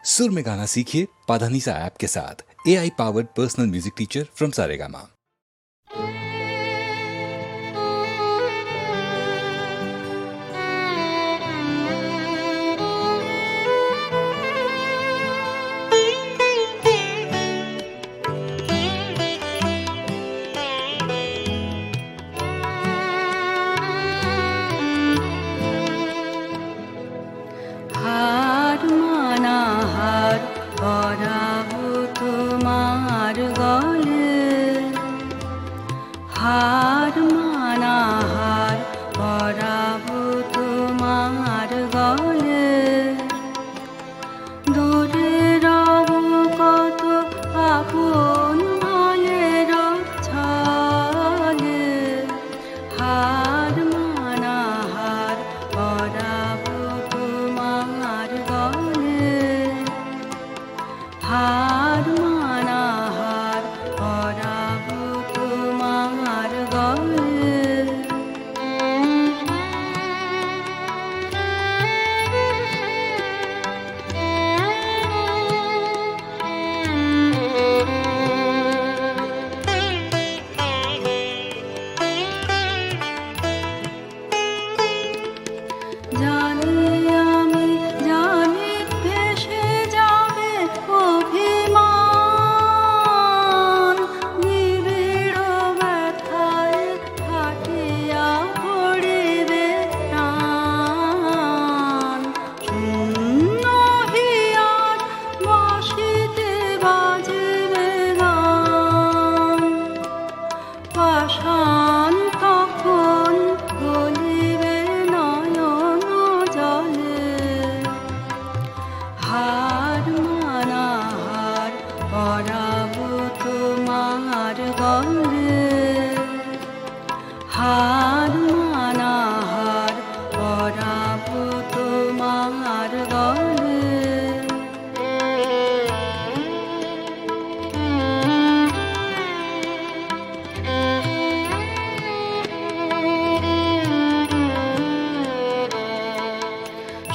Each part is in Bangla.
सुर में गाना सीखिए पाधानीसा ऐप के साथ। AI powered personal music teacher from Saregama. हार माना हार पराबो তোমার গলে, দূরে রব কত আপন বলের ছলে। হার মানা হার পরাবো তোমার গলে, হার মানা হার পরাবো তোমার গলে। জানি আমি জানি ভেসে যাবে অভিমান, নিবিড় ব্যথায় ফাটিয়া পড়িবে প্রাণ। শূন্য হিয়ার বাঁশিতে বাজিবে গান, পাষাণ তখন গলিবে নয়ন জলে। হার মানা হার পরাবো তোমার গলে, হার মানা হার পরাবো তোমার গলে।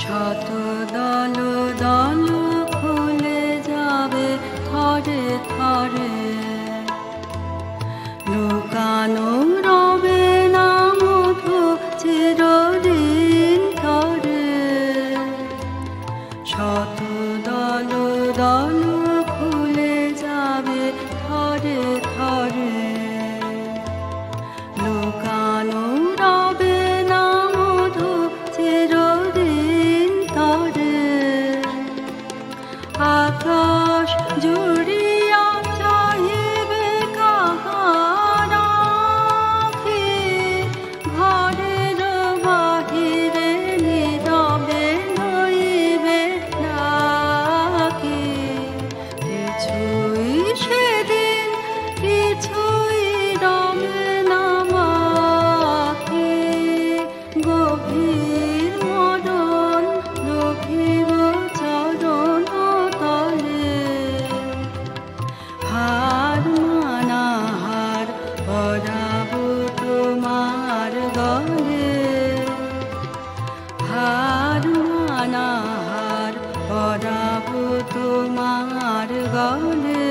শত দল দল খুলে যাবে থরে থরে, লুকানো রবে না মধু চিরদিন ধরে। শত দল দল খুলে যাবে থরে থরে, লুকানো রবে না মধু চিরদিন ধরে। আকাশ জুড়িয়া চাহিবে কাহার আঁখি, ঘরের বাহিরে নীরবে লইবে ডাকি। কিছুই সেদিন কিছুই রবে না বাকি, গভীর মরণ লভিব চরণ তলে। হার মানা হার পরাবো তোমার গলে, হার মানা হার পরাবো তোমার গলে।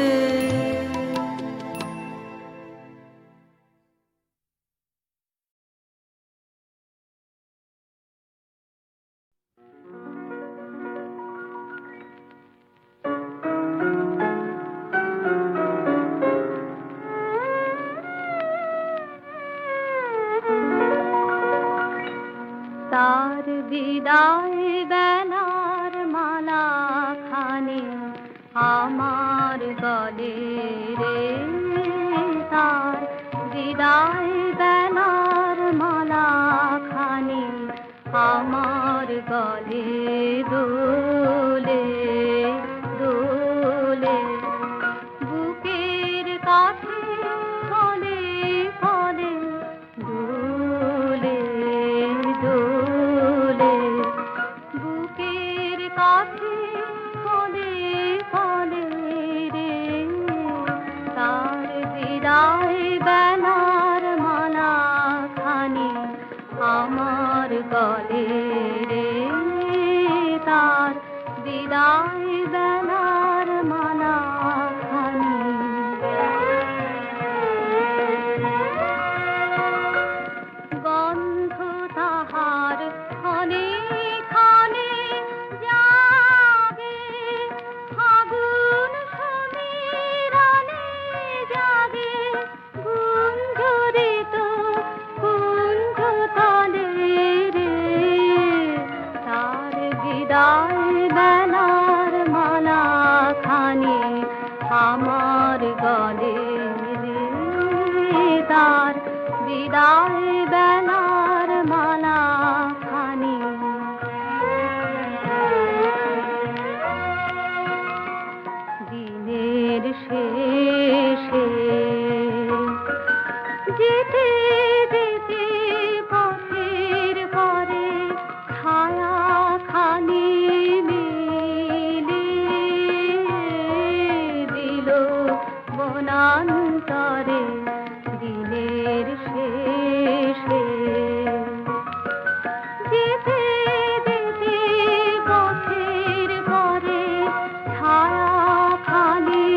তার বিদায় বেলার মালা খানি আমার গলে রে, তার বিদায় বেলার মালা খানি আমার গলে দোলে দোলে। বুকের কাছে ফলে ফলে দোলে দোলে, বুকের কাছে ফলে ফলে রে, তার বিদায় বেলার মালা খানি আমার গলে রে, তার বিদায় বেলার মালা খানি গন্ধ তাহার ক্ষণে ক্ষণে জাগে ফাগুন সমীরণে জাগে গুঞ্জরিত কুঞ্জ তলে রে তার বিদায় বেলার মালা খানি আমার গলে রে তার বিদায় বেলার মালা খানি দিনের শেষে যেতে যেতে পথের পরে ছায়া খানি মিলিয়ে দিল বনান্তরে দিনের শেষে যেতে যেতে পথের পরে ছায়া খানি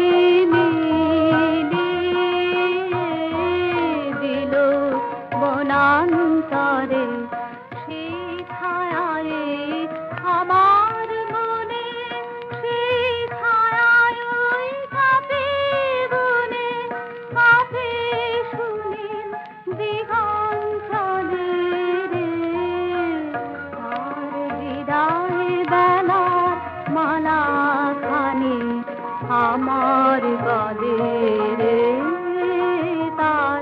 মিলিয়ে দিল বনান্তরে সেই ছায়ায় আমার মনে সেই ছায়ায় কাঁপে বনে কাঁপে শুনিল দিগঞ্চলে রে তার বিদায় বেলার মালা খানি আমার গলে রে তার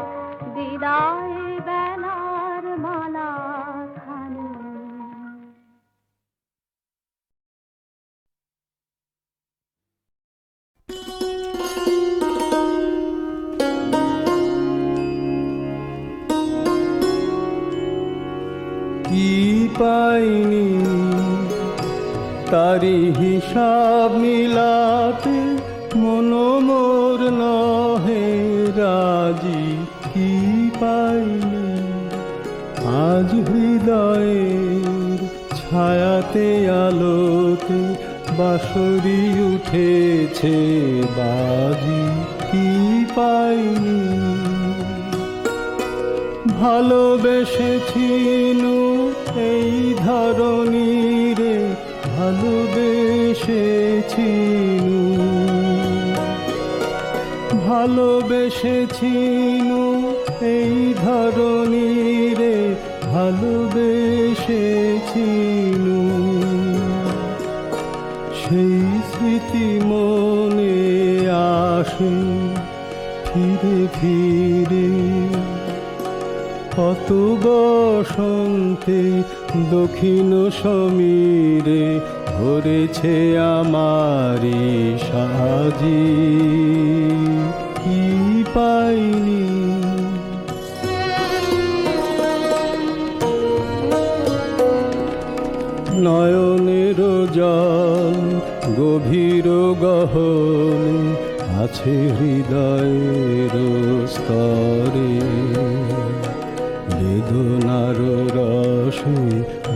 বিদায় বেলার মালা খানি কি পাইনি তারি হিসাব মিলাতে মন মোর নহে রাজি কি পাইনি আজ হৃদয়ের ছায়াতে আলোতে বাঁশরি উঠেছে বাজি কি পাইনি ভালোবেসেছিনু এই ধরণীরে ভালোবেসেছিনু ভালোবেসেছিনু এই ধরণীরে ভালোবেসেছিনু সেই স্মৃতি মনে আসে ফিরে ফিরে কত বসন্তে দক্ষিণ সমীরে ভরেছে আমারি সাজি কি পাইনি নয়নের জল গভীর গহনে আছে হৃদয়ের স্তরে বেদনার রসে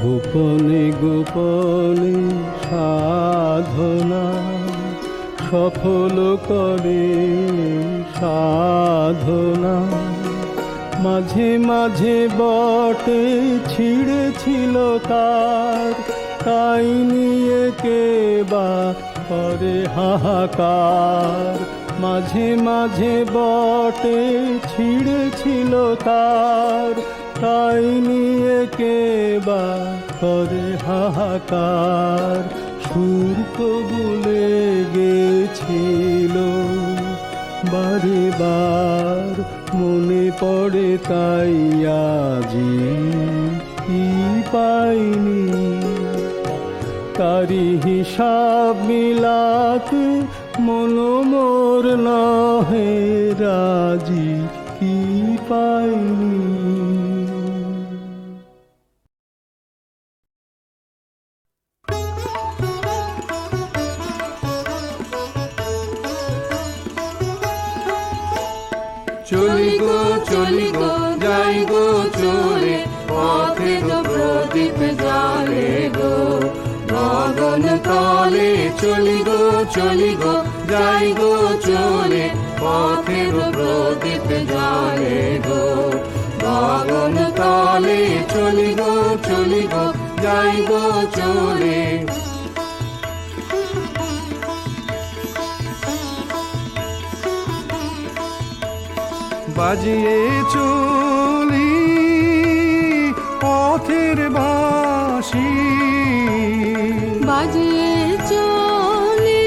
গোপনে গোপনে সাধনা সফল করে সাধনা মাঝে মাঝে বটে ছিঁড়েছিল তার তাই নিয়ে কে বা করে হাহাকার মাঝে মাঝে বটে ছিঁড়েছিল তার তাই নিয়ে কে বা করে হাহাকার সুর কবুলে গেছিল বারে বার মনে পড়ে তাই আজি কি পাইনি তারি হিসাব মিলাতে মন মোর নহে রাজি কি পাইনি চলি গো যাই গো চলে পথে গো প্রদীপ জালে গো গগন তলে চলি গো যাই গো চলে, পথের প্রদীপ জ্বলে গো। গগন তলে চলি গো যাই গো চলে। বাজিয়ে চলি পথের বাঁশি, বাজিয়ে চলি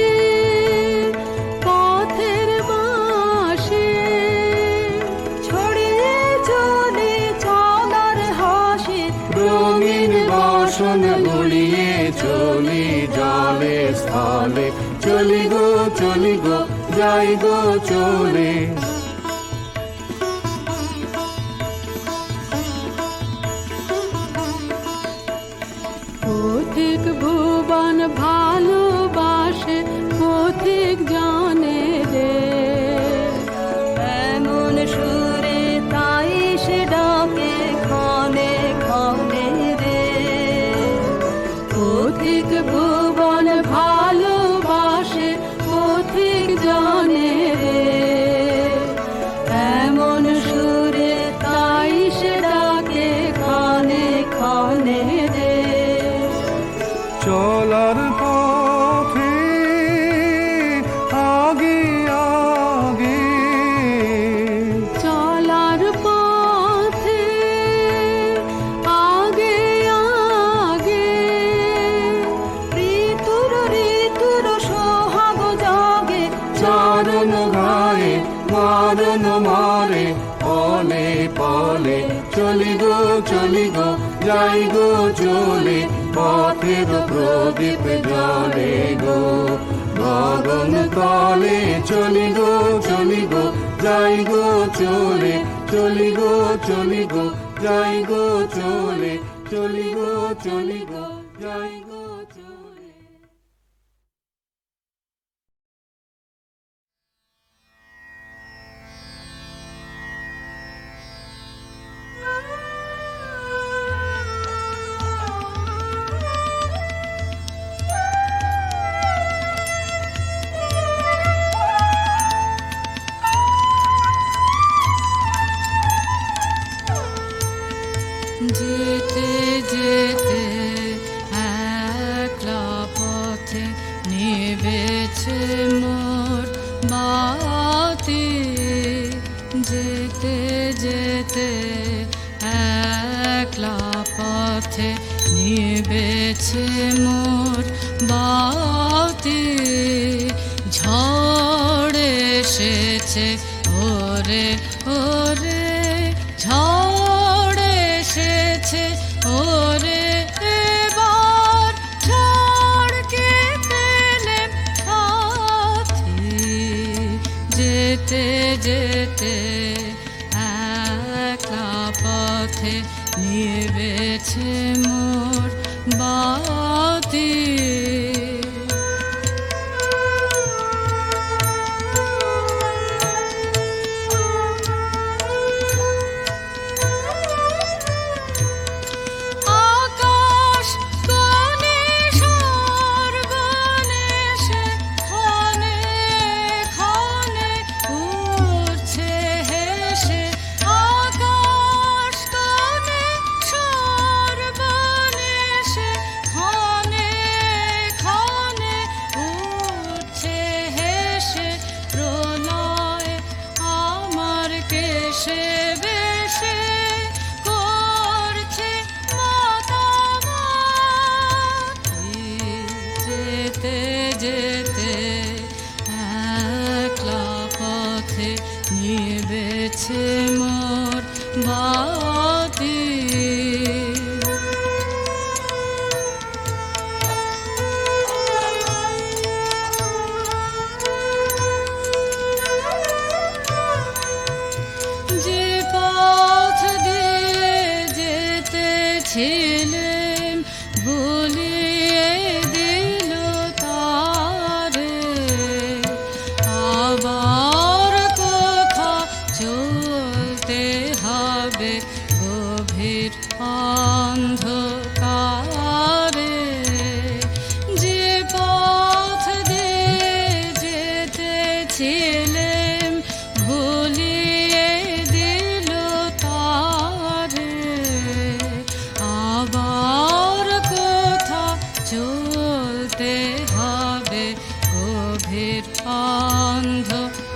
পথের বাঁশি, ছড়িয়ে চলি চলার হাসি, রঙিন বাসন গুলিয়ে চলি জলে স্থলে, চলি গো যাই গো চলে। পথিক ভুবন ভালোবাসে, পথিক জানে রে, এমন সুরে তাই সে ডাকে ক্ষণে ক্ষণে রে। পথিক ভুবন ভালোবাসে, পথিক জানে রে, এমন সুরে তাই সে ডাকে ক্ষণে ক্ষণে রে। চলার পথে আগে আগে, চলার পথে আগে আগে, ঋতুর সোহাগ জাগে, চরণ ঘায়ে মারণ মারে, পলে পলে চলি গো যাই গো চলে, পথের প্রদীপ জ্বলে গো। গগন তলে চলি গো যাই গো চলে, চলি গো যাই গো চলে, চলি গো যাই গো চলে। যেতে যেতে একলা পথে নিবেছে মোর বাতি, যেতে যেতে একলা পথে নিবেছে মোর বাতি, ঝড় এসেছে ওরে ওরে, ঝড় এসেছে ওরে, এবার ঝড়কে পেলে সাথী, যেতে যেতে একলা পথে নিবেছে মোর বাতি। আকাশ কোণে সর্বনেশে ক্ষণে ক্ষণে উড়ছে হেসে, আকাশ কোণে সর্বনেশে ক্ষণে ক্ষণে উড়ছে হেসে, প্রলয় আমার কেশে বেশে করছে মাতামাতি, যেতে যেতে একলা পথে নিবেছে মোর বাতি। যে পথ দিয়ে যেতেছিলেম ভুলিয়ে দিল তা গভীর অন্ধকারে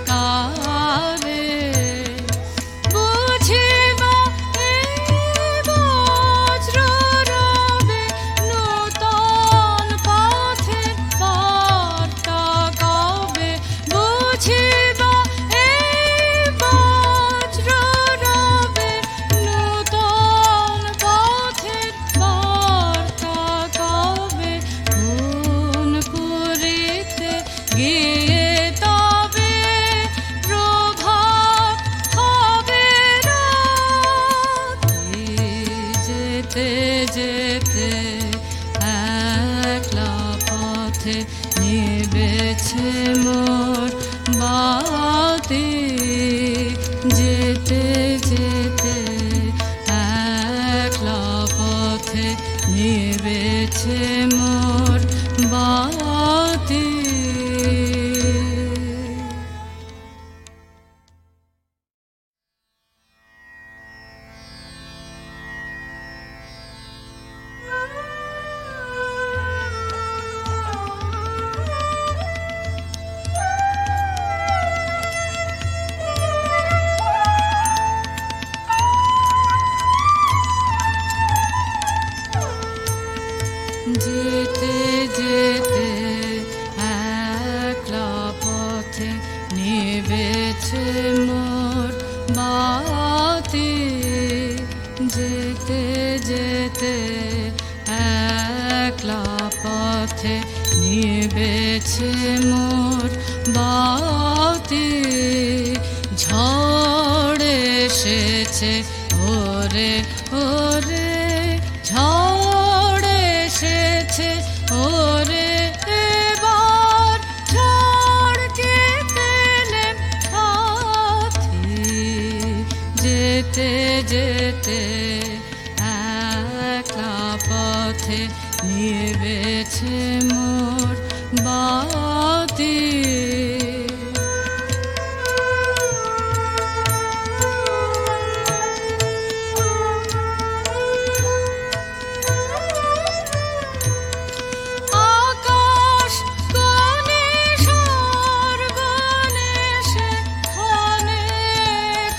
বুঝিবা এই বজ্র রবে নূতন পথের বার্তা কবে বুঝিবা এই বজ্র রবে নূতন পথের বার্তা কবে কোন পুরীতে গিয়ে তবে প্রভাত হবে রাত যেতে যেতে একলা পথে নিবেছে মোর বাতি যেতে যেতে একলা পথে নিবেছে মোর বাতি যেতে যেতে একলা পথে নিবেছে মোর বাতি যেতে যেতে একলা পথে নিবেছে মোর বাতি ঝড় এসেছে ওরে ওরে ঝড় এসেছে ওরে এবার ঝড়কে পেলে সাথী যেতে যেতে একলা পথে নিবেছে মোর বাতি আকাশ কোণে সর্বনেশে ক্ষণে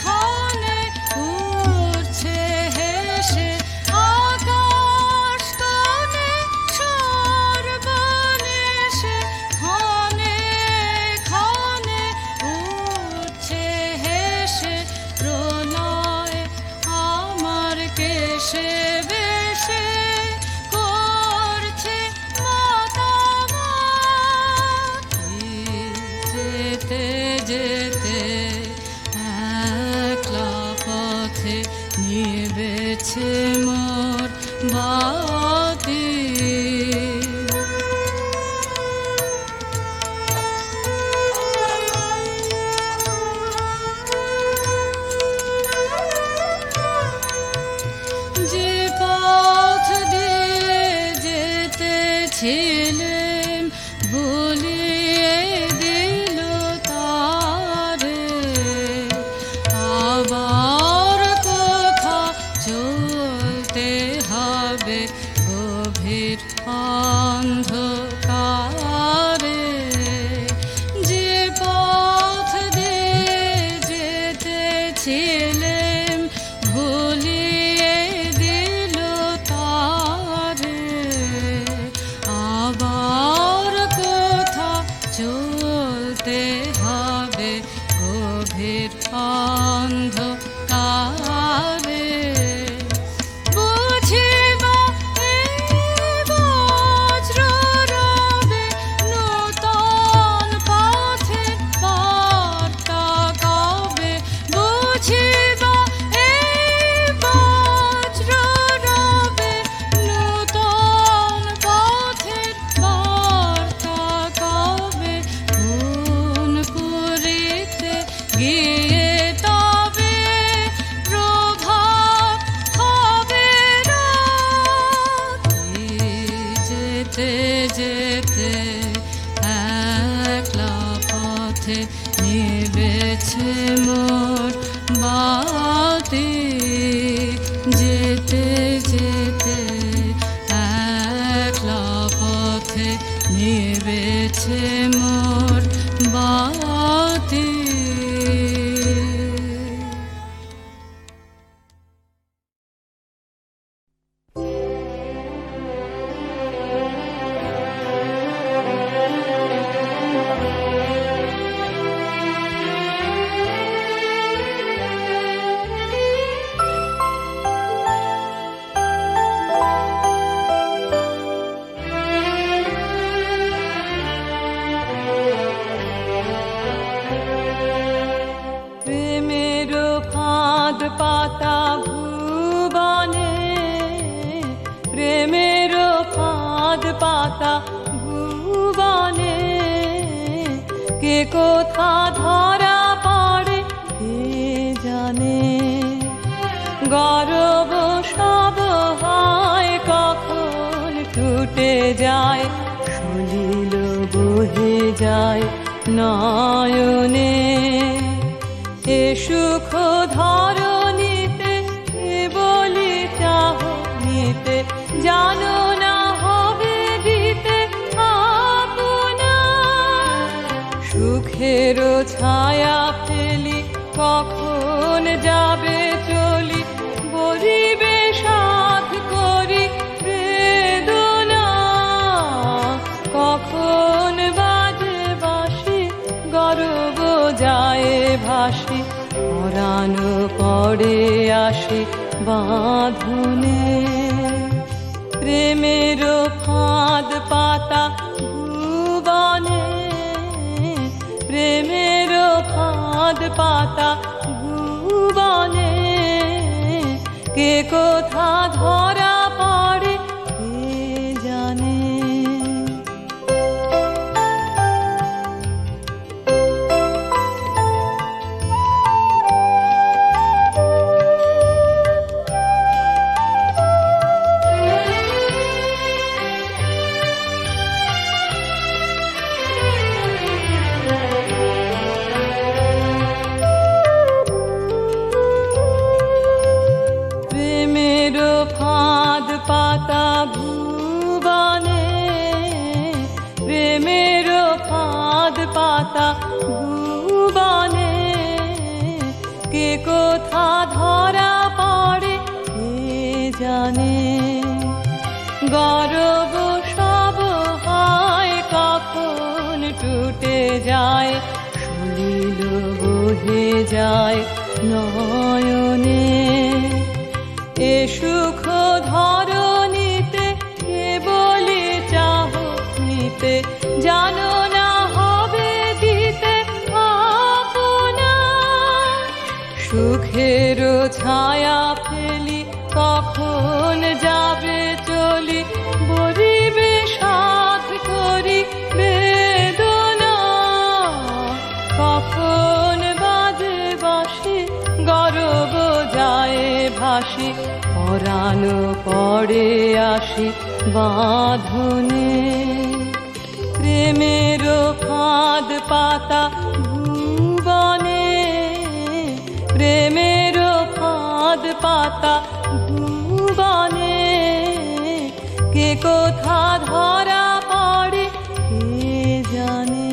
ক্ষণে উড়ছে হেসে আকাশ কোণে সর্বনেশে ক্ষণে ক্ষণে উড়ছে হেসে প্রলয় আমার কেশে বেশে করছে মাতামাতি যেতে যেতে একলা পথে নিবেছে মোর বাতি যে পথ দিয়ে যেতেছিলেম ভুলিয়ে দিল তারে আবার কোথা চলতে হবে গভীর অন্ধকারে যে পথ দিয়ে যেতেছিলেম ভুলিয়ে দিল তারে আবার কোথা চলতে হবে গভীর অন্ধকারে বুঝিবা এই বজ্র রবে নূতন পথের বার্তা কবে বুঝিবা এই বজ্র রবে নূতন পথের বার্তা কবে কোন পুরীতে গিয়ে তবে প্রভাত হবে রাত যেতে যেতে একলা পথে নিবেছে মোর বাতি যেতে যেতে একলা পথে নিবেছে মোর কে কোথা ধরা পড়ে কে জানে। গর্ব সব হয় কখন টুটে যায়, সলিল বহে যায় নয়নে। এ সুখ ধরণীতে এ বলি চাহ নিতে, জানো না হবে দিতে আপনা। সুখের ছায়া ফেলি কখন যাবে চলি, বলিবে সাধ করি বেদনা। কখন বাজে বাঁশি গর্ব যায় ভাসি, পরাণ পড়ে আসি বাঁধনে। প্রেমের ফাঁদ পাতা ভুবনে, প্রেমের ফাঁদ পাতা ভুবনে। কে কোথা ধরা পড়ে কে জানে। পাতা ভুবনে, প্রেমের ফাঁদ পাতা ভুবনে। কে কোথা ধরা পড়ে কে জানে। গর্ব সব হয় কখন টুটে যায়, সলিল বহে যায় নয়নে। এ সুখ ধরণীতে কে বলি চাহ নিতে, জানো না হবে দিতে আপনা। সুখের ছায়া ফেলি কখন যাবে চলি, বলিবে সাধ করি বেদনা। কখন বাজে বাঁশি গর্ব যায় ভাসি, পরাণ পড়ে আসি বাঁধনে। প্রেমের ফাঁদ পাতা ভুবনে, প্রেমের ফাঁদ পাতা ভুবনে। কে কোথা ধরা পড়ে কে জানে।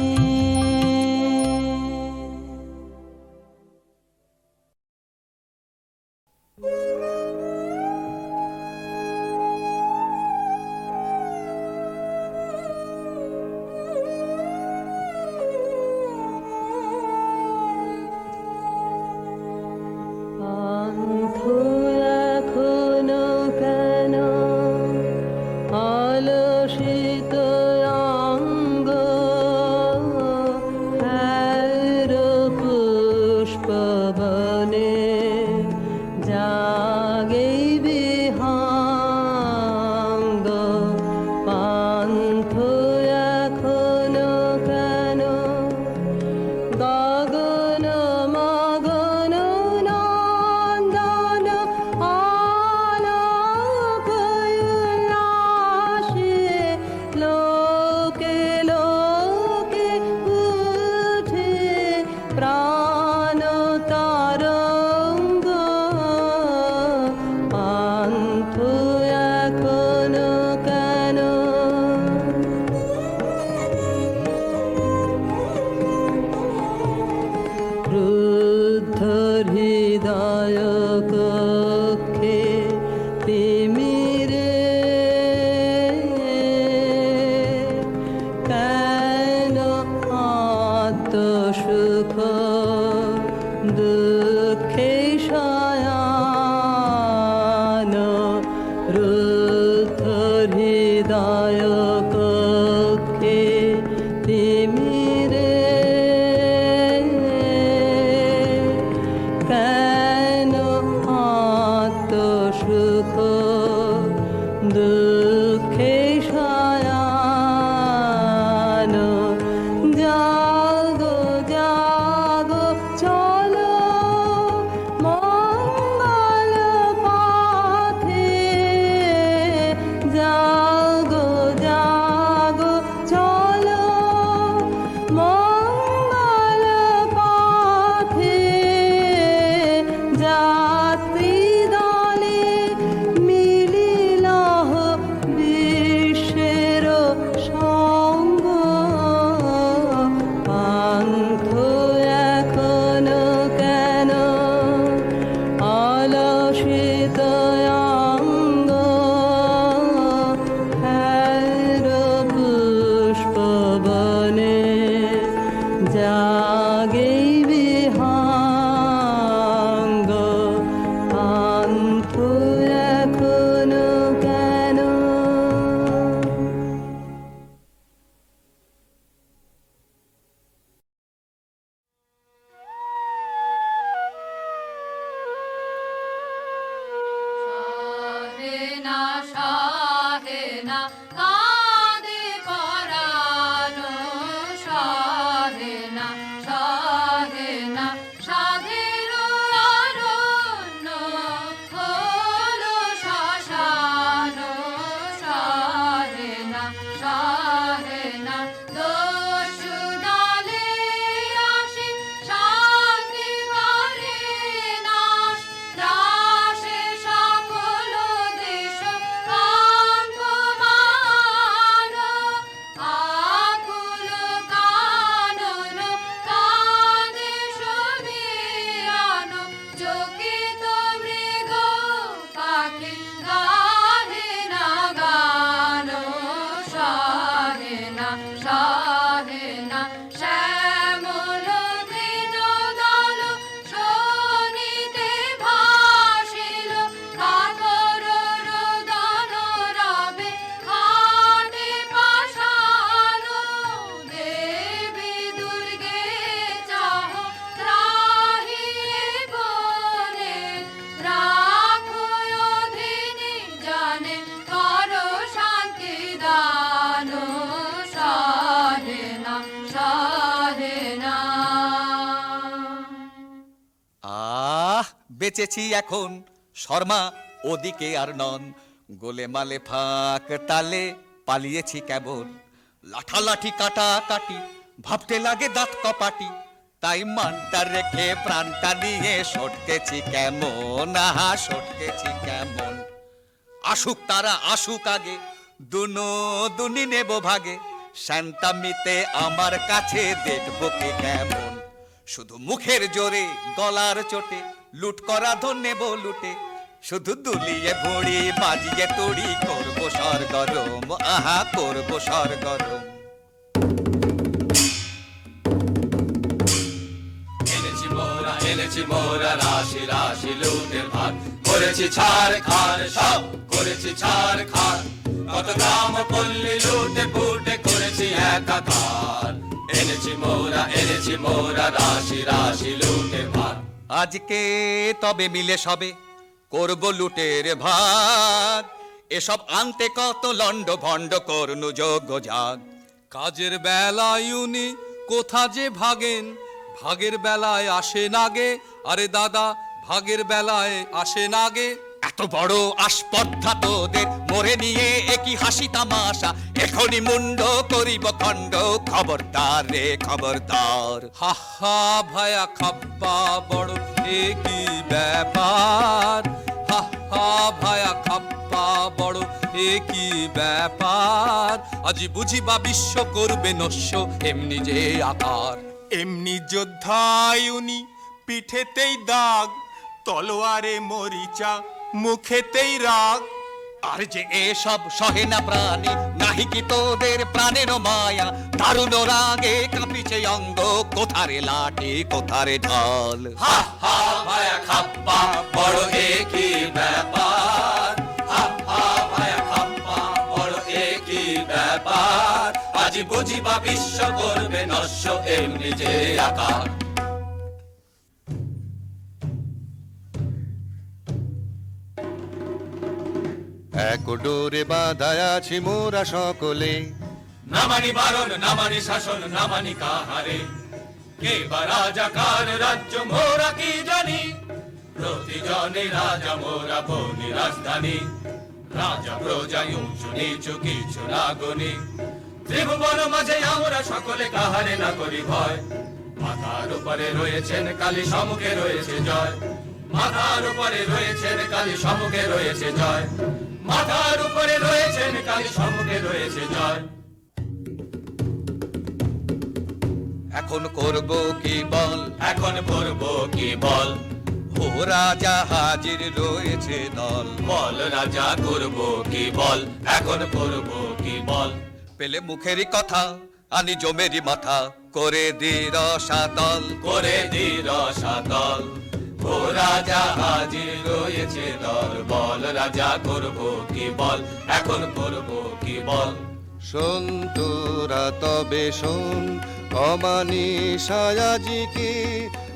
দুঃখে শয়ানো জাগো মঙ্গল পথে যাত্রী দলে মিলিল বিশ্বের সঙ্গ পান্থ এখনো কেন অলসিত অঙ্গ হের পুষ্পবনে জাগেই বিহঙ্গ পান্থ এখনো কেন। শাহেনা শাহেনা কাঁদে পরানো, শাহেনা শাহেনা সাধের অরণ্য হলো শ্মশান, শাহেনা শাহেনা দস্যু দলে আসে শান্তি করে নাশ, রাশে সকল দেশ কম্পমান, আকুল কানন কাঁদে সমীরণ, চকিত মৃগ পাখি গাহে না গান, শাহেনা শাহেনা শ্যামল তৃণ দল শোনিতে ভাসিল, কাতর রোদন রবে হাটে পাষাণ, দেবী দুর্গে চাহ ত্রাহি বনে, রাখো অধীনে জানে কর শান্তি দান, শাহেনা শাহেনা। বেঁচেছি এখন শর্মা ওদিকে আর নন, গোলে মালে ফাঁক তালে পালিয়েছি কেমন, লাঠালাঠি কাটা কাটি ভাবতে লাগে দাঁত কপাটি, তাই মানটা রেখে প্রাণটা নিয়ে সটকেছি কেমন, আহা সটকেছি কেমন। আসুক তারা আসুক আগে, দুনো দুনি নেব ভাগে, শান্তামিতে আমার কাছে দেখবো কে কেমন, শুধু মুখের জোরে গলার চোটে লুট করা ধন নেব লুটে, শুধু দুলিয়ে ভুড়ি বাজিয়ে তুড়ি করবো সরগরম, আহা করবো সরগরম। এনেছি মোরা রাশি রাশি লুটের ভাগ, করেছি ছাড় খার সব করেছি ছাড় খার, কত গ্রাম পল্লী লুটে ফুটে করেছি একাকার, এনেছি মোরা রাশি রাশি লুটের ভাগ, আজকে তবে মিলে সবে করব লুটের ভাগ, এসব আনতে কত লন্ড ভণ্ড করনু যোগ্য জাগ, কাজের বেলায় উনি কোথা যে ভাগেন, ভাগের বেলায় আসে নাগে, আরে দাদা ভাগের বেলায় আসে নাগে, এত বড় আসপর্ধা তোদের মোরে নিয়ে একই হাসি তামাশা, এখনই মুন্ড করিব খণ্ড, খবরদার রে খবরদার। হা হা ভায়া খাপ্পা বড় এ কি ব্যাপার, হা হা ভায়া খাপ্পা বড় এ কি ব্যাপার, আজি বুঝিবা বিশ্ব করবে নস্য এমনি যে আকার, এমনি যোদ্ধায় উনি পিঠেতেই দাগ, তলোয়ারে মরিচা মুখেতেই রাগ, আর যে এসব সহে না প্রাণী নাহি কি তোদের প্রাণের মায়া, দারুণ রাগে কাঁপিছে অঙ্গ, কোথারে লাঠি কোথারে ঢাল, হা হা ভায়া খাপ্পা বড় এ কি ব্যাপার, হা হা ভায়া খাপ্পা বড় এ কি ব্যাপার, আজি বুঝিবা বিশ্ব করবে নস্য এমনি যে আকার। এক ডোরে বাঁধায় আছি মোরা সকলে, না মানি বারণ না মানি শাসন না মানি কাহারে, কে বা রাজা কার রাজ্য মোরা কি জানি, প্রতিজনে রাজা মোরা বনি রাজধানী, রাজা প্রজা উঁচু নিচু কিছু না গনি, ত্রিভুবন মাঝে আমরা সকলে কাহারে না করি ভয় মাথার উপরে রয়েছেন কালী সম্মুখে রয়েছে জয় মাথার উপরে রয়েছেন কালী সম্মুখে রয়েছে জয় মাথার উপরে রয়েছেন কালী সম্মুখে রয়েছে জয় এখন করব কি বল এখন করব কি বল ও রাজা হাজির রয়েছে দল বল রাজা করব কি বল এখন করব কি বল পেলে মুখেরই কথা আনি জমেরি মাথা করে দি রসাতল করে দি রসাতল ও রাজা হাজির রয়েছে দল বল রাজা করব কি বল এখন করব কি বল শোন তোরা তবে শোন অমানিসায়াজিকে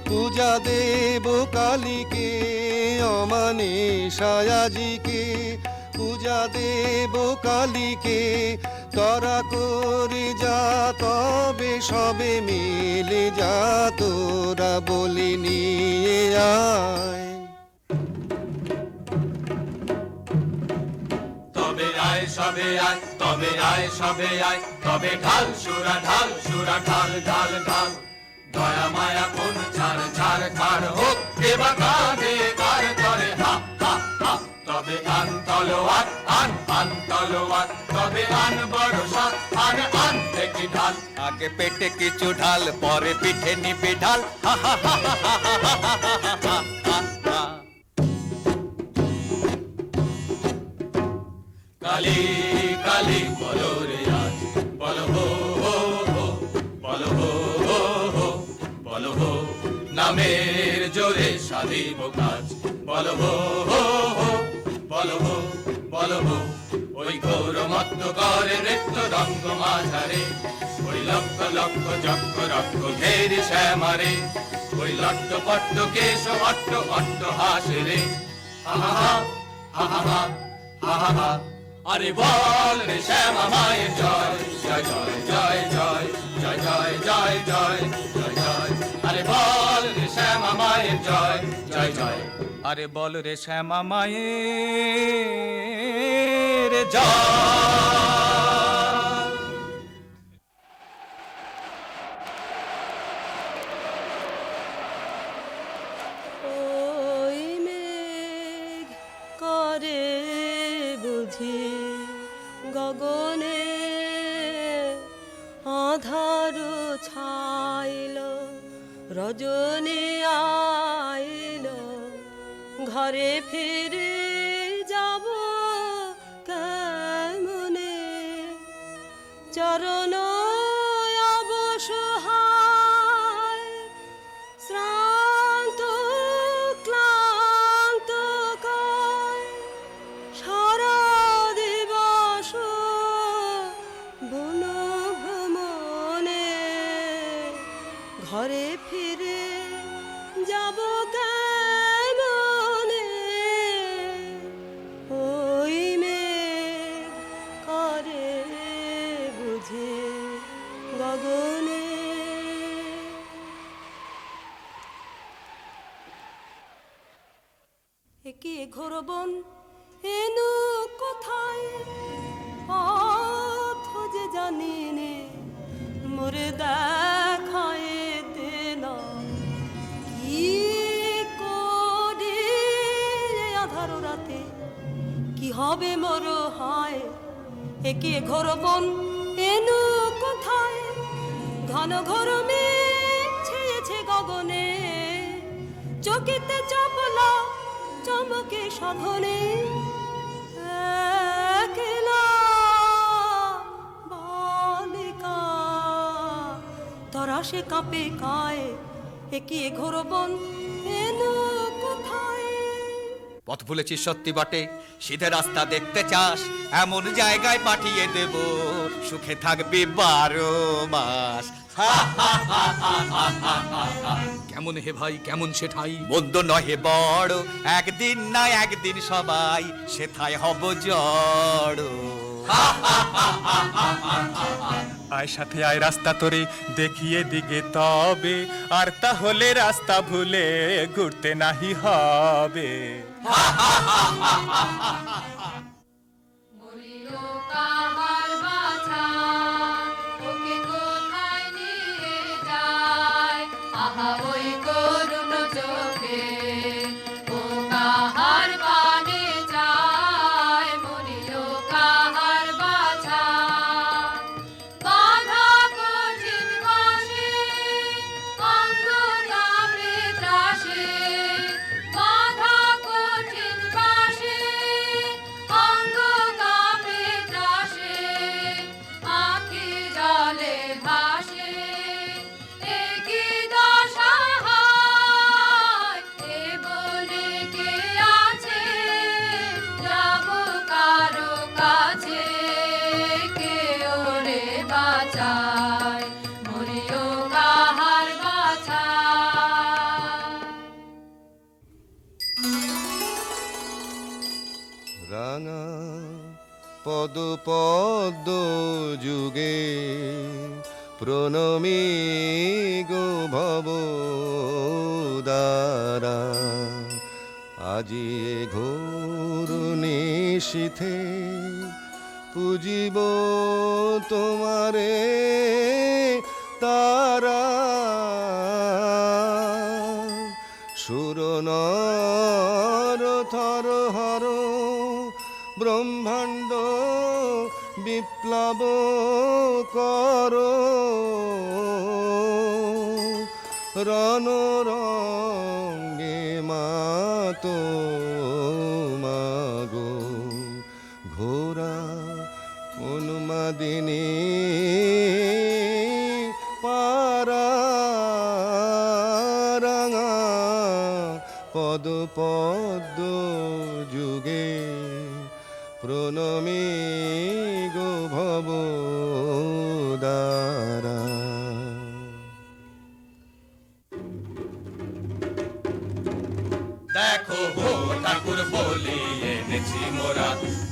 পূজা দেব কালীকে অমানিসায়াজিকে পূজা দেব কালীকে তরা করে যা তবে সবে মিলে যা তোরা বলি নিয়ে আয় তবে আয় সবে আয় তবে আয় সবে আয় তবে ঢাল সুরা ঢাল ঢাল দয়া মায়া কোন ছাড় ছাড় ছাড় হোক দেবা কাঁধে কার করে হা হা হা তবে আন তলোয়ার আন তলোয়ার তবে আন বড় সাত আন দেখি ঢাল আগে পেটে কিছু ঢাল পরে পিঠে নিবি ঢাল হা হা হা হা হা হা হা হা হা। কালী কালী বলো রে আজ বলো হো হো হো বলো হো হো হো বলো হো নামের জোরে সাধিব কাজ বলো হো হো হো বলো হো বলো হো ওই ঘোর মত্ত করে নৃত্য রঙ্গ মাঝারে ওই লক্ষ লক্ষ চক্র রক্ষ ঘের শ্যামারে ওই লট্ট পট্ট কেশ অট্ট অট্ট হাসে রে আহা হা হা হা হা আরে বল রে শ্যামা মায়ের জয় জয় জয় জয় জয় জয় জয় জয় জয় জয় আরে বল রে শ্যামা মায়ের জয় জয় জয় আরে বল রে শ্যামা মায়ের জয় ওই মেঘ করে বুঝি গগনে আধার ছাইল রজনী আইল ঘরে ফিরে যাব কেমনে চরণ অবসহায় শ্রান্ত ক্লান্ত কায় সারা দিবস বন ভ্রমণে ঘরে ফিরে যাব কেমনে ওই মেঘ করে বুঝে গগনে একে ঘোরবন এনু কোথায় পথ যে জানি নে মোরে দেখায় দেনা কি করে আধার রাতে কি হবে মোর হায় একে ঘোরবন এনু কোথায় ঘন ঘোর মেঘ ছেয়েছে গগনে চকিতে চপলা চমকে সাধনে একলা বালিকা তরা সে কাঁপে কায় একে ঘোরবন এনু কোথায় পথ ভুলেছিস সত্যি বটে সিধে রাস্তা দেখতে চাস এমন জায়গায় পাঠিয়ে দেব সুখে থাকবি 12 মাস কেমন হে ভাই কেমন সেঠাই মন্দ নহে বড় একদিন না একদিন সবাই সেথায় হব জড় আয় সাথে আয় রাস্তা তোরে দেখিয়ে দিগে তবে আর তাহলে রাস্তা ভুলে ঘুরতে নাহি হবে বলিল কাহার বাছা আহা ওই করুণ চোখে ও কাহার পানে চায় মরিও কাহার বাছা বাধা কঠিন বাসে অঙ্গ কাঁপে ত্রাসে বাধা কঠিন বাসে অঙ্গ কাঁপে ত্রাসে আঁখি জলে ভাসে একই দশা হয় এ বনে কে আছে যাব কারো কাছে কে ওরে বাঁচায় মরিও কাহার বাছা রাঙা পদ পদ্ম যুগে প্রণমী গো ভব দ্বারা আজি এ ঘোর নিশীথে পুজিব তোমারে তারা সুর নর থর হর ব্রহ্মাণ্ড বিপ্লব কর রণ রঙ্গে মাতো মাগো ঘোরা উন্মাদিনী পারা রাঙা পদ পদ্ম যুগে প্রণমী গো ভব দ্বারা দেখো হো ঠাকুর বলি এনেছি মোরা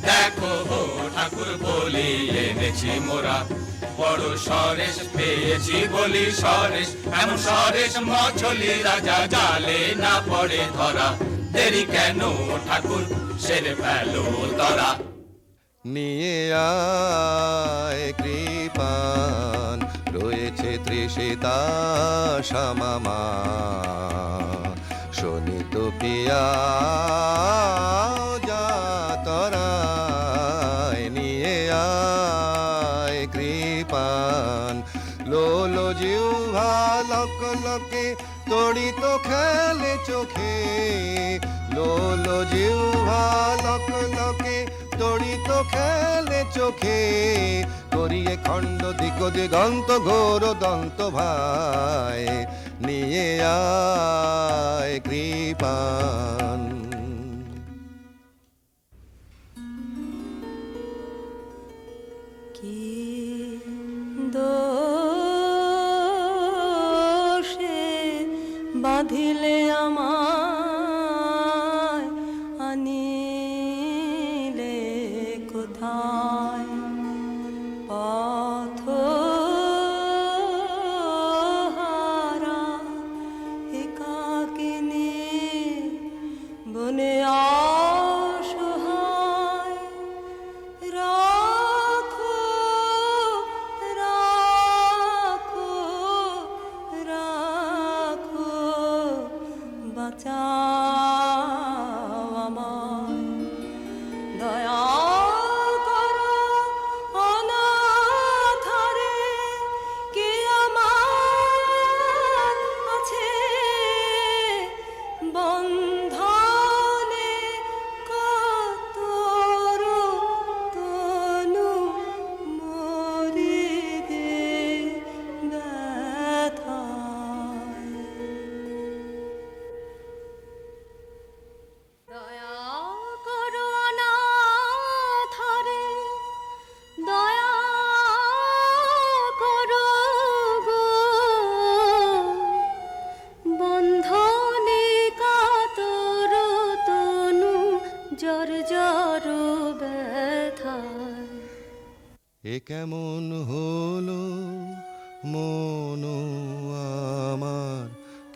দেখো হো ঠাকুর বলি এনেছি মোরা বড় সরেশ পেয়েছি বলি সরেশ এমন সরেশ মছলি রাজা জালে না পড়ে ধরা দেরি কেন ঠাকুর সেরে ফেলো তরা নিয়ে আয় কৃপান রয়েছে তৃষিতা শ্যামামা শোনিত পিয়া যা তরায় নিয়ে আয় কৃপান লোলো জিহ্বা লক লকে তড়িত খেলে চোখে লোলো জিহ্বা লক লকে তড়িত খেলে চোখে করিয়ে খণ্ড দিক দিগন্ত ঘোর দন্ত ভাই নিয়ে আয় কৃপান কি দোষে বাঁধিলে আমায় আনিলে কোথায় পথহারা একাকিনী বনে অসহায় রাখো রাখো রাখো বাঁচাও আমায় দয়া করো অনাথরে কে আমার আছে বন্ধনে কতর তনু মরিদে ব্যথায় দয়া করো অনাথরে দয়া করো গো বন্ধনে কাতর তনু জর জর ব্যথায় এ কেমন হলো মন আমার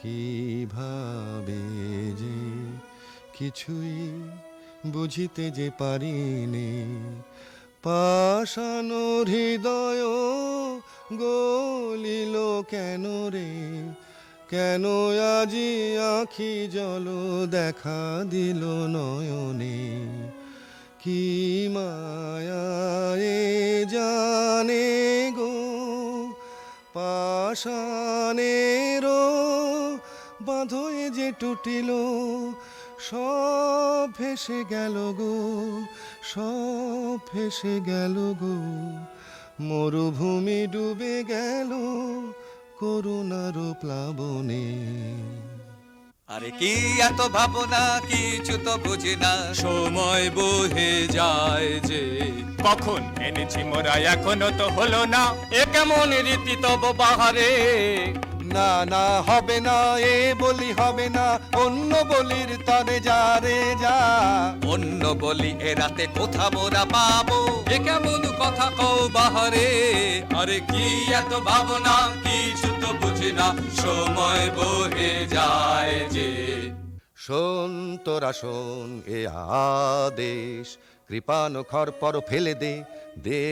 কিভাবে যে কিছুই বুঝিতে যে পারিনি পাষাণ হৃদয় গলিল কেন রে কেন আজি আখি জল দেখা দিল নয়নে, কি মায়ায় জানে গো, পাষাণেরও বাঁধয়ে যে টুটিল, সব ভেসে গেল গো, সব ভেসে গেল গো, মরুভূমি ডুবে গেল করুণার প্লাবনে। আরে কি এত ভাবনা, কিছু তো বুঝি না। সময় বহে যায় যে, কখন এনেছি মোরা এখনো তো হলো না, এ কেমন রীতি তব বাহারে। না না হবে না, এ বলি হবে না, অন্য বলির তরে যা রে যা। অন্য বলি এ রাতে কোথা মোরা পাবো, এ কেমন কথা কও বাহারে। আরে কি এত ভাবনা, কিছু তো বুঝি না, সময় বহে যায় যে। শোন তোরা শোন এ আদেশ, কৃপানো খর পর ফেলে দে দে,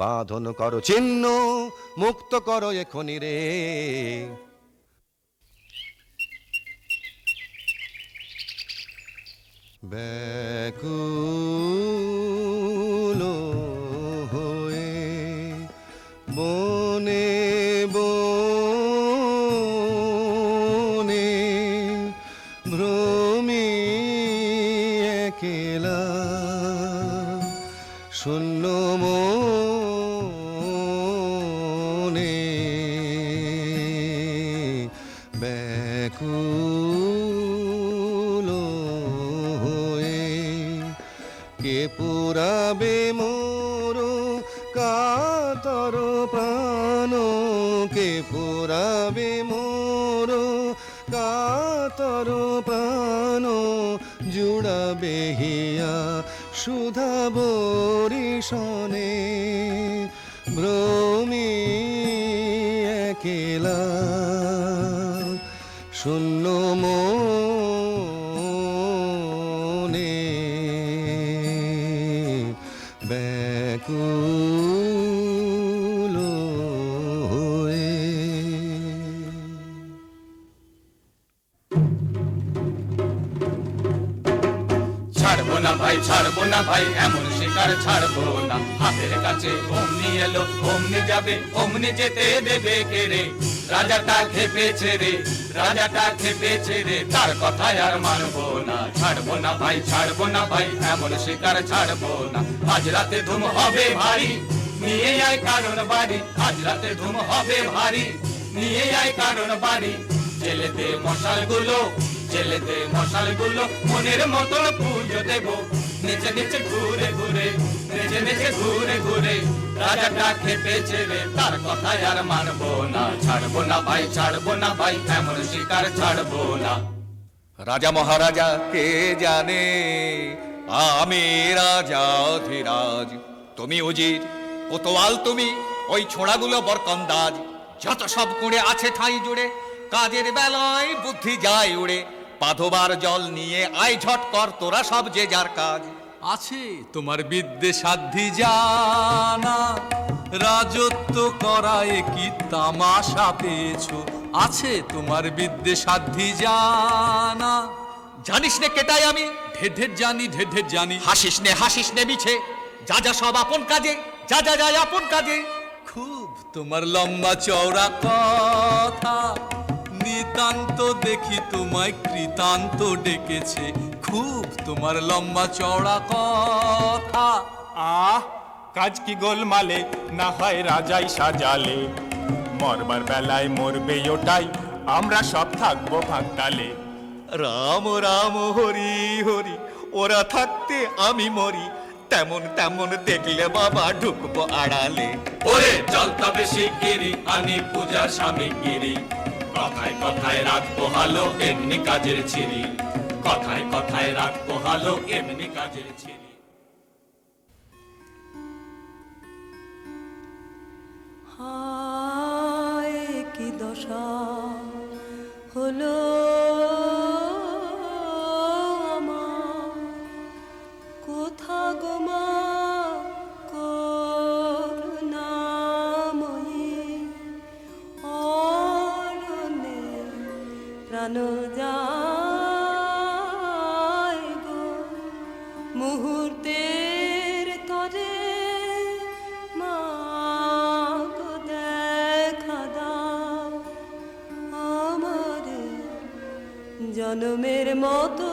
বাঁধন করো চিহ্ন, মুক্ত করো এখনি রে। ব্যাকুল হয়ে বনে বনে ভ্রমি একেলা, শূন্য মনে ব্যাকুল হয়ে, কে পুরাবে মোর কাতর প্রাণ, কে পুরাবে মোর কাতর প্রাণ, জুড়াবে হিয়া সুধা বরিশনে, ভ্রমি একেলা, শূন্য মনে ব্যাকুল হয়ে। ছাড়বো না ভাই, ছাড়বো না ভাই, এমন শিকার ছাড়বো না। হাতের কাছে অমনি এলো, অমনি যাবে, অমনি যেতে দেবে কে রে। রাজাটা খেপেছে রে, রাজাটা খেপেছে রে, তার কথায় আর মানবো না। ছাড়বো না ভাই, ছাড়বো না ভাই, এমন শিকার ছাড়বো না। আজ রাতে ধুম হবে ভারী, নিয়ে আয় কারণ বাড়ি। আজ রাতে ধুম হবে ভারী, নিয়ে আয় কারণ বাড়ি। জেলেতে মশালগুলো, জেলেতে মশালগুলো, মনের মতন পুজো দেবো। নেচে নেচে ঘুরে ঘুরে, নেচে নেচে ঘুরে ঘুরে, রাজাটা খেপেছে রে, তার কথায় আর মানবো না। ছাড়বো না ভাই, ছাড়বো না ভাই, এমন শিকার ছাড়বো না। রাজা মহারাজা কে জানে, আমি রাজা অধিরাজ। তুমি উজির কোতোয়াল, তুমি ওই ছোড়াগুলো বরকন্দাজ। যত সব কুঁড়ে আছে ঠাঁই জুড়ে, কাজের বেলায় বুদ্ধি যায় উড়ে। পাধবার জল নিয়ে আয় ঝট কর তোরা সব যে যার কাজ। আছে তোমার বিদ্যে সাধ্যি জানা, রাজত্ব করায় কি তামাশা পেয়েছো। আছে তোমার বিদ্যে সাধ্যি জানা, জানিস নে কেটাই আমি, ঢের ঢের জানি, ঢের ঢের জানি। হাসিস নে মিছে, যা যা সব আপন কাজে, যা যা যায় আপন কাজে। খুব তোমার লম্বা চওড়া কথা, নিতান্ত দেখি তোমায় কৃতান্ত ডেকেছে। খুব তোমার লম্বা চওড়া কথা। আহ, কাজ কি গোলমালে, না হয় রাজাই সাজালে। মরবার বেলায় মরবে ওটাই, আমরা সব থাকবো ভাগতালে। রাম রাম হরি হরি, ওরা থাকতে আমি মরি। তেমন তেমন দেখলে বাবা ঢুকবো আড়ালে। ওরে চল তবে শিগগিরি, আনি পূজার সামগ্রী। কথায় কথায় রাখবো হালো, এমনি কাজের ছিরি। কথায় কথায় রাখবো হালো, এমনি কাজের ছিরি। হায় কি দশা হলো আমার, কোথা গো মা করুণাময়ী, অরণ্যে জানো যায় গো মুহূর্তের তরে মা গো দেখা দাও আমারে জনমের মতো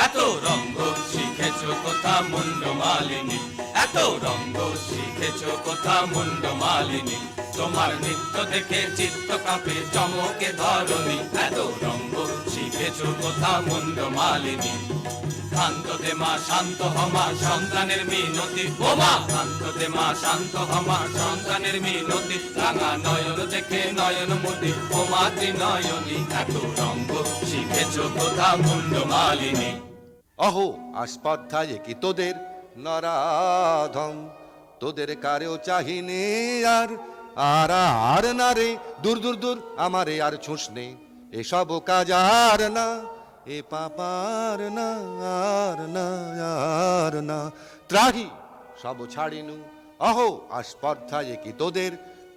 এত রঙ্গ শিখেছো কোথা মুন্ড মালিনী, এত রঙ্গ শিখেছো কোথা মুন্ড মালিনী, তোমার নৃত্য দেখে চিত্ত কাঁপে চমকে ধরণী, এত রঙ্গ শিখেছো কোথা মুন্ড মালিনী। শান্ত দে মা শান্ত হমা সন্তানের মিনতি, ও মা শান্ত দে মা শান্ত হমা সন্তানের মিনতি, রাঙা নয়ন দেখে নয়ন মতি ও মা ত্রিনয়নী, এত রঙ্গ শিখেছো কোথা মুন্ড মালিনী। অহো আস্পর্ধায় কি তোদের নরাধম, তোদের কারেও চাহিনে আর আর আর না রে, দূর দূর দূর আমারে আর ছুঁস নে, এসব কাজ আর না, এ পাপার না আর না আর না, ত্রাহি সব ছাড়িনু, অহো আস্পর্ধায় কি তোদের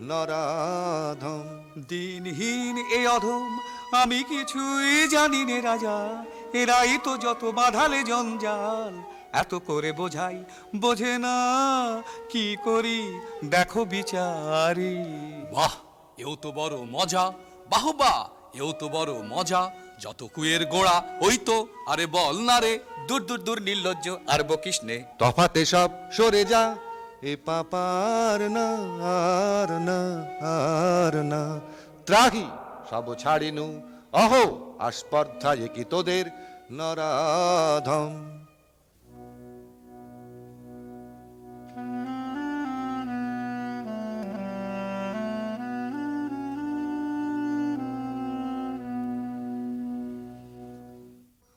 নরাধম। দিনহীন এ অধম আমি কিছুই জানি নে রাজা, এরাই তো যত বাঁধালে জঞ্জাল, এত করে বোঝাই বোঝে না, কি করি দেখো বিচারি। বাহ, এও তো বড় মজা, বাহবা এও তো বড় মজা, যত কুয়ের গোড়া ওই তো, আরে বল না রে। দূর দূর দূর নির্লজ্জ আর বকিস নে, তফাতে সব সরে যা, এ পাপার না আর না আর না, ত্রাহি সব ছাড়িনু, অহো আস্পর্ধায় কি তোদের নরাধম।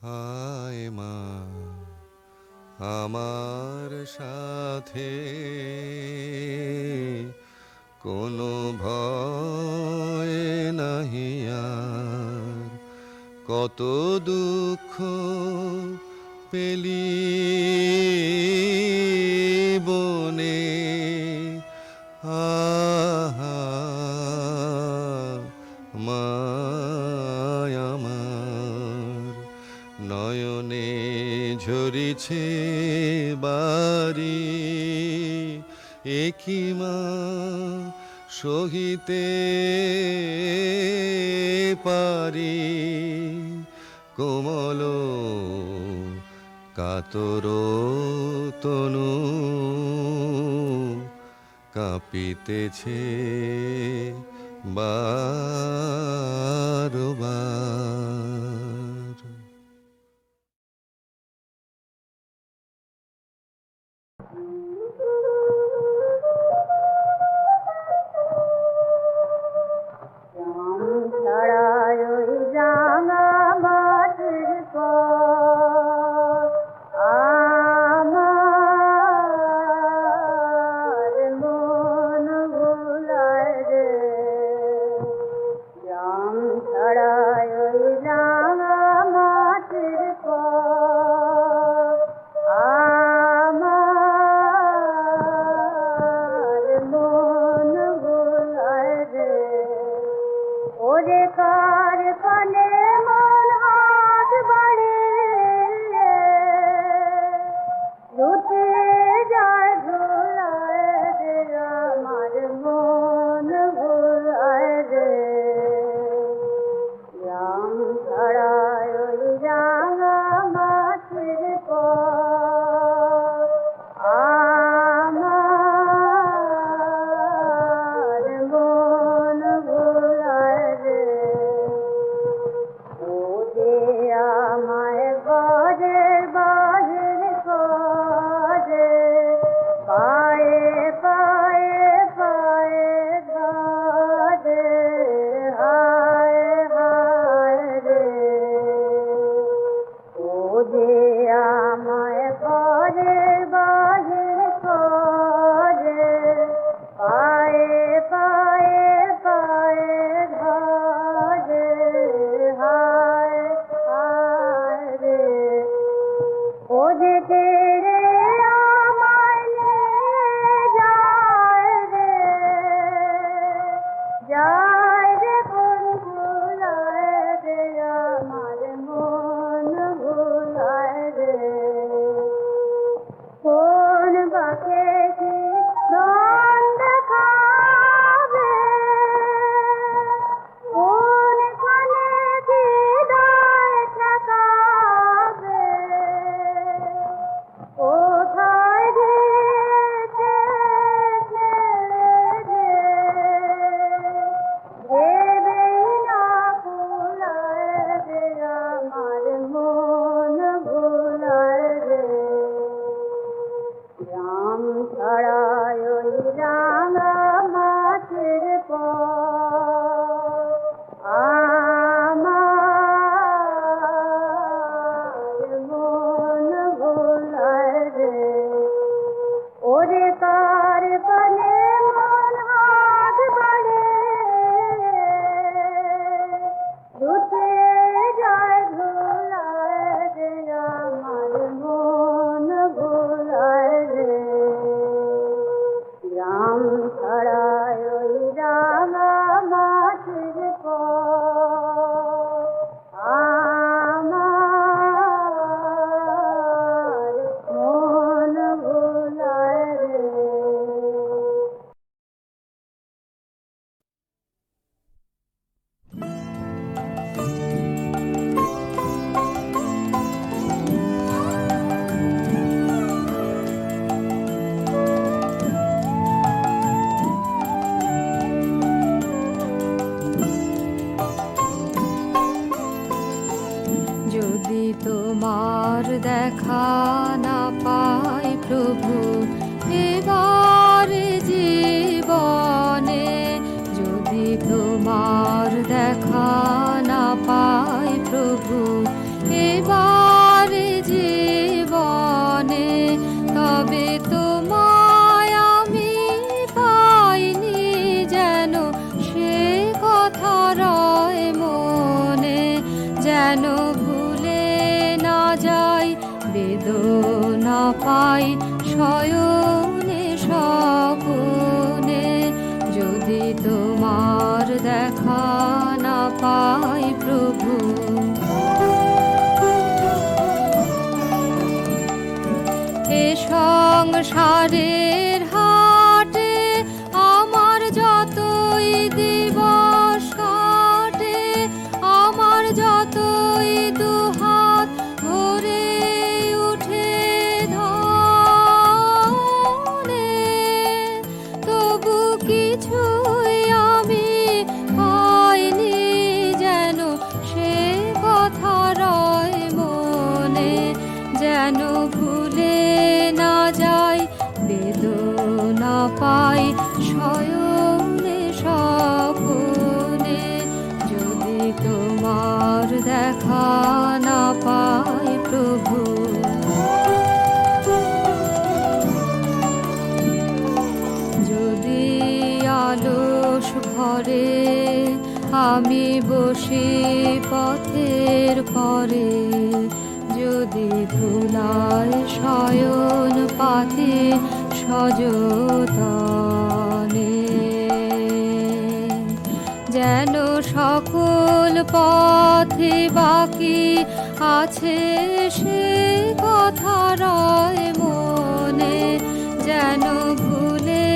হায় মা আমার সাথে কোনো ভয় নাহি আর, কত দুঃখ পেলি বনে, আহা মায় আমার নয়নে ঝরিছে বাড়ি, একই মা সহিতে পারি, কোমল কাতর তনু কাঁপিতেছে বারবার। ও যদি তোমার দেখা না পাই প্রভু এবার জীবনে, যদি তোমার দেখা না পাই প্রভু এবার জীবনে, তবে তোমায় আমি পাইনি যেন সে কথা রয় মনে, যেন ভুলে না যাই বেদনা পাই শয়নে স্বপনে, যদি তোমার দেখা না পাই প্রভু। এ সংসারের হাটে আমার যতই দিবস কাটে, আমার যতই দুহাত ভরে উঠে ধনে, তবু কিছুই আমি পাইনি যেন সে কথা রয় মনে, যেন ভুলে না যাই বেদনা পাই শয়নে স্বপনে, যদি তোমার দেখা না পাই প্রভু। যদি আলস ঘরে আমি বসি পথের পরে, যদি ধুলায় শয়ন পাতে সযতনে, যেন সকল পথে বাকি আছে সে কথা রয় মনে, যেন ভুলে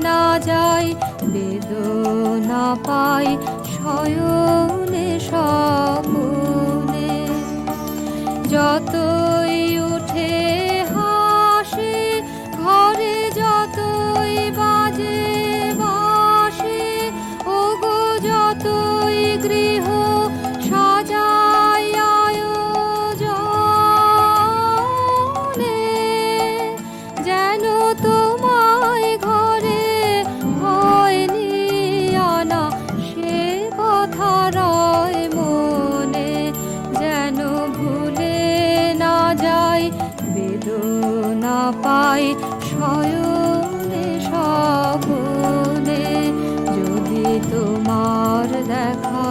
না যাই বেদনা পাই শয়নে স্বপনে, যতই উঠে হাসি ঘরে যতই বাজে বাঁশি, ওগো যতই গৃহ সাজাই আয়োজনে, যেন তোমায় ঘরে হয়নি আনা সে কথা রয় মনে, যেন ভুলে না যাই বেদনা পাই শয়নে স্বপনে, যদি তোমার দেখা